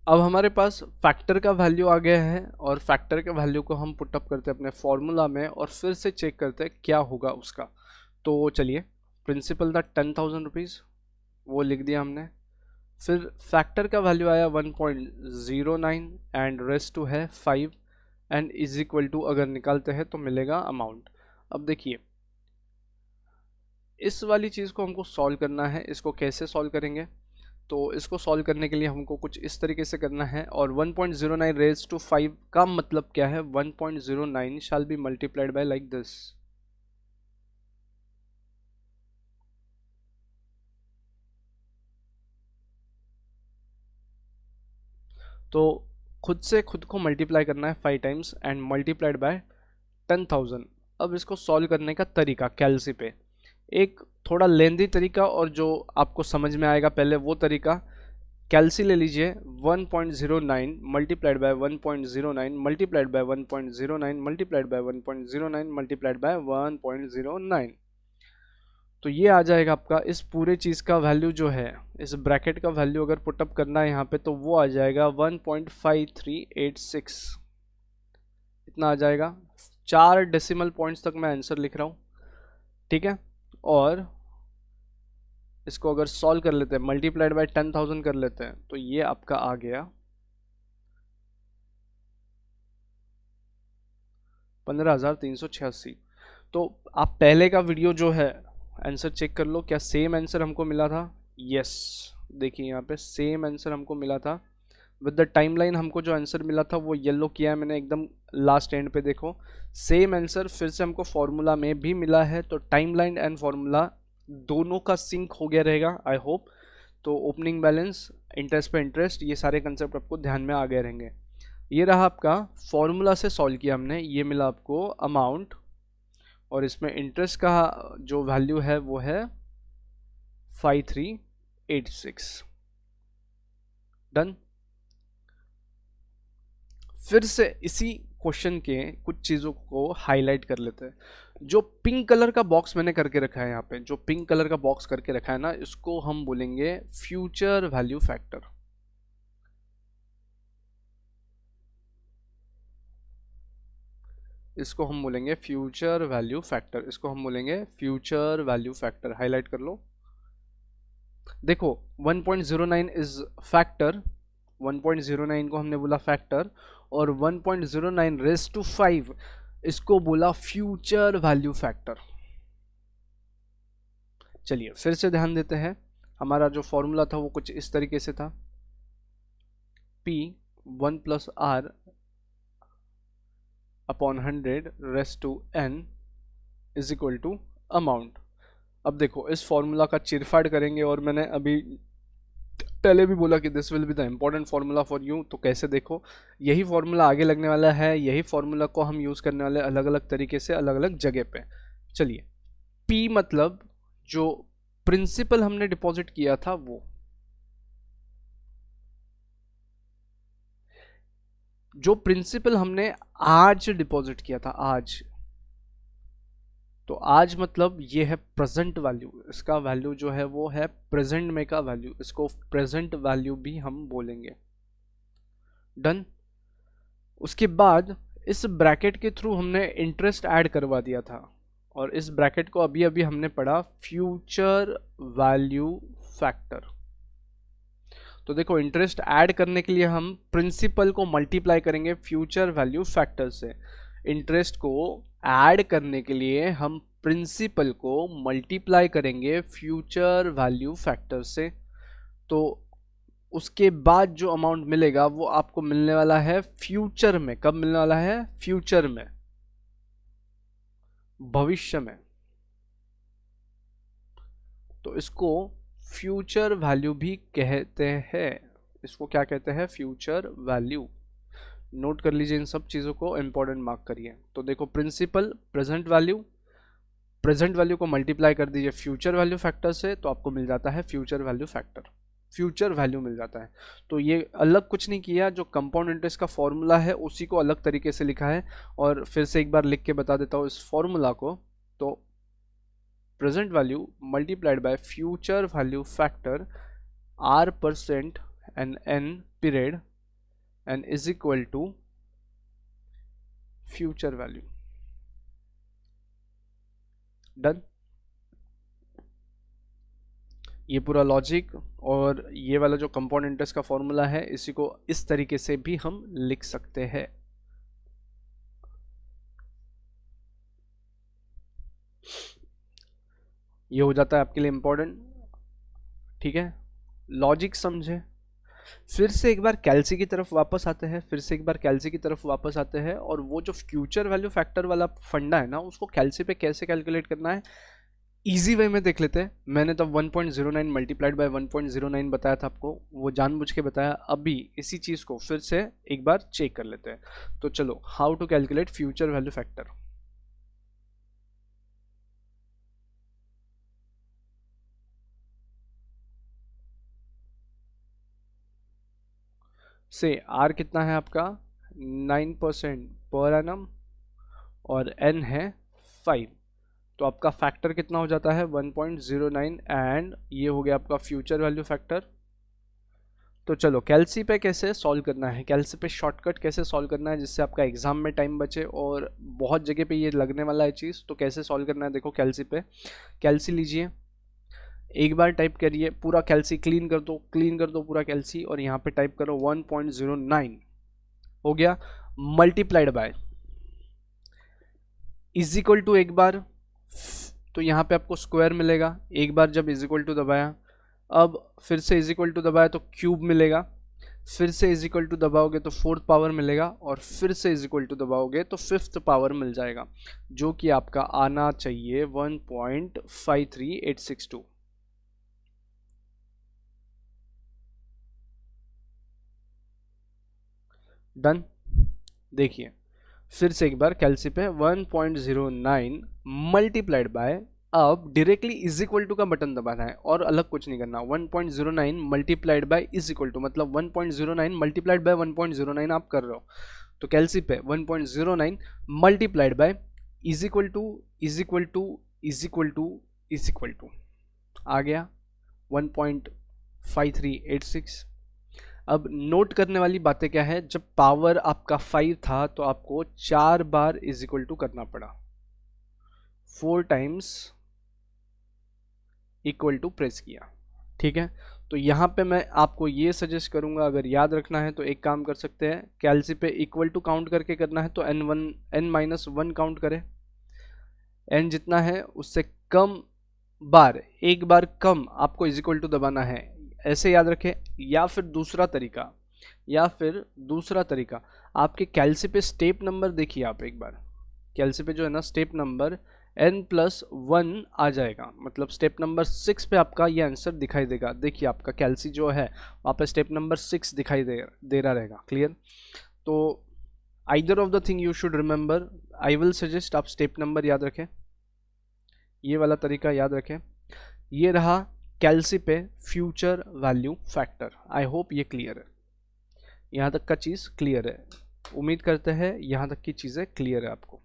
अब हमारे पास फैक्टर का वैल्यू आ गया है और फैक्टर के वैल्यू को हम पुटअप करते हैं अपने फॉर्मूला में और फिर से चेक करते हैं क्या होगा उसका। तो चलिए, प्रिंसिपल था 10,000 रुपीज़, वो लिख दिया हमने। फिर फैक्टर का वैल्यू आया 1.09 एंड रेस्ट टू है 5 एंड इज इक्वल टू अगर निकालते हैं तो मिलेगा अमाउंट। अब देखिए, इस वाली चीज़ को हमको सॉल्व करना है। इसको कैसे सॉल्व करेंगे? तो इसको सॉल्व करने के लिए हमको कुछ इस तरीके से करना है और 1.09 रेज टू 5 का मतलब क्या है? 1.09 shall be multiplied by like this. तो खुद से खुद को मल्टीप्लाई करना है 5 टाइम्स एंड मल्टीप्लाइड बाय 10,000। अब इसको सॉल्व करने का तरीका कैलसी पे, एक थोड़ा लेंदी तरीका और जो आपको समझ में आएगा पहले वो तरीका। कैलसी ले लीजिए, 1.09 multiplied bye 1.09 multiplied bye 1.09 multiplied bye 1.09 multiplied bye 1.09। तो ये आ जाएगा आपका इस पूरे चीज़ का वैल्यू जो है, इस ब्रैकेट का वैल्यू अगर पुटअप करना है यहाँ पे तो वो आ जाएगा 1.5386। इतना आ जाएगा। 4 डेसिमल पॉइंट्स तक मैं आंसर लिख रहा हूँ, ठीक है। और इसको अगर सॉल्व कर लेते हैं, मल्टीप्लाइड बाय 10,000 कर लेते हैं, तो ये आपका आ गया 15,386। तो आप पहले का वीडियो जो है आंसर चेक कर लो, क्या सेम आंसर हमको मिला था? यस, देखिए यहाँ पे सेम आंसर हमको मिला था। विद द टाइमलाइन हमको जो आंसर मिला था वो येलो किया है मैंने एकदम लास्ट एंड पे, देखो सेम आंसर फिर से हमको फॉर्मूला में भी मिला है। तो टाइमलाइन एंड फॉर्मूला दोनों का सिंक हो गया रहेगा आई होप। तो ओपनिंग बैलेंस, इंटरेस्ट पे इंटरेस्ट, ये सारे कंसेप्ट आपको ध्यान में आ गए रहेंगे। ये रहा आपका फॉर्मूला से सॉल्व किया हमने, ये मिला आपको अमाउंट और इसमें इंटरेस्ट का जो वैल्यू है वो है 5386। डन। फिर से इसी क्वेश्चन के कुछ चीज़ों को हाईलाइट कर लेते हैं। जो पिंक कलर का बॉक्स मैंने करके रखा है यहाँ पे, जो पिंक कलर का बॉक्स करके रखा है ना, इसको हम बोलेंगे फ्यूचर वैल्यू फैक्टर। इसको हम बोलेंगे फ्यूचर वैल्यू फैक्टर, इसको हम बोलेंगे फ्यूचर वैल्यू फैक्टर। हाईलाइट कर लो। देखो 1.09 इज फैक्टर, 1.09 को हमने बोला फैक्टर और 1.09 रेस टू 5 इसको बोला फ्यूचर वैल्यू फैक्टर। चलिए फिर से ध्यान देते हैं। हमारा जो फॉर्मूला था वो कुछ इस तरीके से था, P 1 plus R upon 100 raise to n is equal to amount. अब देखो इस फॉर्मूला का चिरफाड़ करेंगे और मैंने अभी पहले भी बोला कि this will be the important formula for you. तो कैसे? देखो यही फार्मूला आगे लगने वाला है, यही फार्मूला को हम यूज़ करने वाले अलग अलग तरीके से अलग अलग जगह पे। चलिए, P मतलब जो प्रिंसिपल हमने डिपॉजिट किया था वो, जो प्रिंसिपल हमने आज डिपॉजिट किया था आज, तो आज मतलब ये है प्रेजेंट वैल्यू। इसका वैल्यू जो है वो है प्रेजेंट में का वैल्यू, इसको प्रेजेंट वैल्यू भी हम बोलेंगे। डन। उसके बाद इस ब्रैकेट के थ्रू हमने इंटरेस्ट ऐड करवा दिया था और इस ब्रैकेट को अभी अभी हमने पढ़ा फ्यूचर वैल्यू फैक्टर। तो देखो इंटरेस्ट ऐड करने के लिए हम प्रिंसिपल को मल्टीप्लाई करेंगे फ्यूचर वैल्यू फैक्टर से। इंटरेस्ट को ऐड करने के लिए हम प्रिंसिपल को मल्टीप्लाई करेंगे फ्यूचर वैल्यू फैक्टर से। तो उसके बाद जो अमाउंट मिलेगा वो आपको मिलने वाला है फ्यूचर में। कब मिलने वाला है? फ्यूचर में, भविष्य में। तो इसको फ्यूचर वैल्यू भी कहते हैं। इसको क्या कहते हैं? Future value. नोट कर लीजिए इन सब चीज़ों को, इंपॉर्टेंट मार्क करिए। तो देखो principal, present value, present value को मल्टीप्लाई कर दीजिए फ्यूचर वैल्यू फैक्टर से तो आपको मिल जाता है future value factor, future value मिल जाता है। तो ये अलग कुछ नहीं किया, जो कंपाउंड इंटरेस्ट का फॉर्मूला है उसी को अलग तरीके से लिखा है। और फिर से एक बार लिख के बता देता हूँ इस फॉर्मूला को। तो present value multiplied by future value factor R% and N period and is equal to future value. Done. ये पूरा लॉजिक और ये वाला जो कंपाउंड इंटरेस्ट का फॉर्मूला है, इसी को इस तरीके से भी हम लिख सकते हैं। ये हो जाता है आपके लिए इंपॉर्टेंट। ठीक है, लॉजिक समझे। फिर से एक बार कैल्सी की तरफ वापस आते हैं, और वो जो फ्यूचर वैल्यू फैक्टर वाला फंडा है ना, उसको कैल्सी पे कैसे कैलकुलेट करना है इजी वे में देख लेते हैं। मैंने तब 1.09 मल्टीप्लाइड बाय 1.09 बताया था आपको, वो जानबूझ के बताया। अभी इसी चीज़ को फिर से एक बार चेक कर लेते हैं। तो चलो, how to calculate future value factor. से आर कितना है आपका 9% पर एनम और एन है 5, तो आपका फैक्टर कितना हो जाता है 1.09 एंड ये हो गया आपका फ्यूचर वैल्यू फैक्टर। तो चलो कैल्सी पे कैसे सॉल्व करना है, कैल्सी पे शॉर्टकट कैसे सॉल्व करना है जिससे आपका एग्जाम में टाइम बचे, और बहुत जगह पे ये लगने वाला है चीज़। तो कैसे सॉल्व करना है देखो, कैल्सी पे कैल्सी लीजिए, एक बार टाइप करिए पूरा कैल्सी, क्लीन कर दो पूरा कैल्सी, और यहाँ पे टाइप करो 1.09 हो गया, multiplied by is equal to, एक बार तो यहाँ पे आपको स्क्वायर मिलेगा, एक बार जब इज इक्वल टू दबाया, अब फिर से इज इक्वल टू दबाया तो क्यूब मिलेगा, फिर से इज इक्वल टू दबाओगे तो फोर्थ पावर मिलेगा, और फिर से इज इक्वल टू दबाओगे तो फिफ्थ पावर मिल जाएगा, जो कि आपका आना चाहिए 1.53862। डन। देखिए फिर से एक बार कैल्सी पे 1.09 मल्टीप्लाइड बाय, अब डायरेक्टली इज इक्वल टू का बटन दबाना है और अलग कुछ नहीं करना। 1.09 multiplied by is equal to, मतलब 1.09 मल्टीप्लाइड बाय 1.09 आप कर रहे हो, तो कैल्सी पे 1.09 multiplied by is equal to is equal to is equal to is equal to आ गया 1.5386। अब नोट करने वाली बातें क्या है, जब पावर आपका 5 था तो आपको 4 बार इज इक्वल टू करना पड़ा, 4 टाइम्स इक्वल टू प्रेस किया। ठीक है, तो यहाँ पे मैं आपको ये सजेस्ट करूंगा, अगर याद रखना है तो एक काम कर सकते हैं, कैल्सी पे इक्वल टू काउंट करके करना है तो n-1 काउंट करें, n जितना है उससे कम बार, एक बार कम आपको इज इक्वल टू दबाना है, ऐसे याद रखें। या फिर दूसरा तरीका आपके कैल्सी पे स्टेप नंबर देखिए, आप एक बार कैल्सी पे जो है ना स्टेप नंबर n+1 आ जाएगा, मतलब स्टेप नंबर 6 पे आपका ये आंसर दिखाई देगा। देखिए आपका कैल्सी जो है वहाँ पे स्टेप नंबर 6 दिखाई दे रहा रहेगा। क्लियर? तो either of the thing you should remember, I will suggest आप स्टेप नंबर याद रखें, ये वाला तरीका याद रखें। ये रहा कैल्सी पे future value factor. I hope ये क्लियर है, यहाँ तक का चीज़ क्लियर है, उम्मीद करते हैं यहाँ तक की चीज़ें क्लियर है आपको।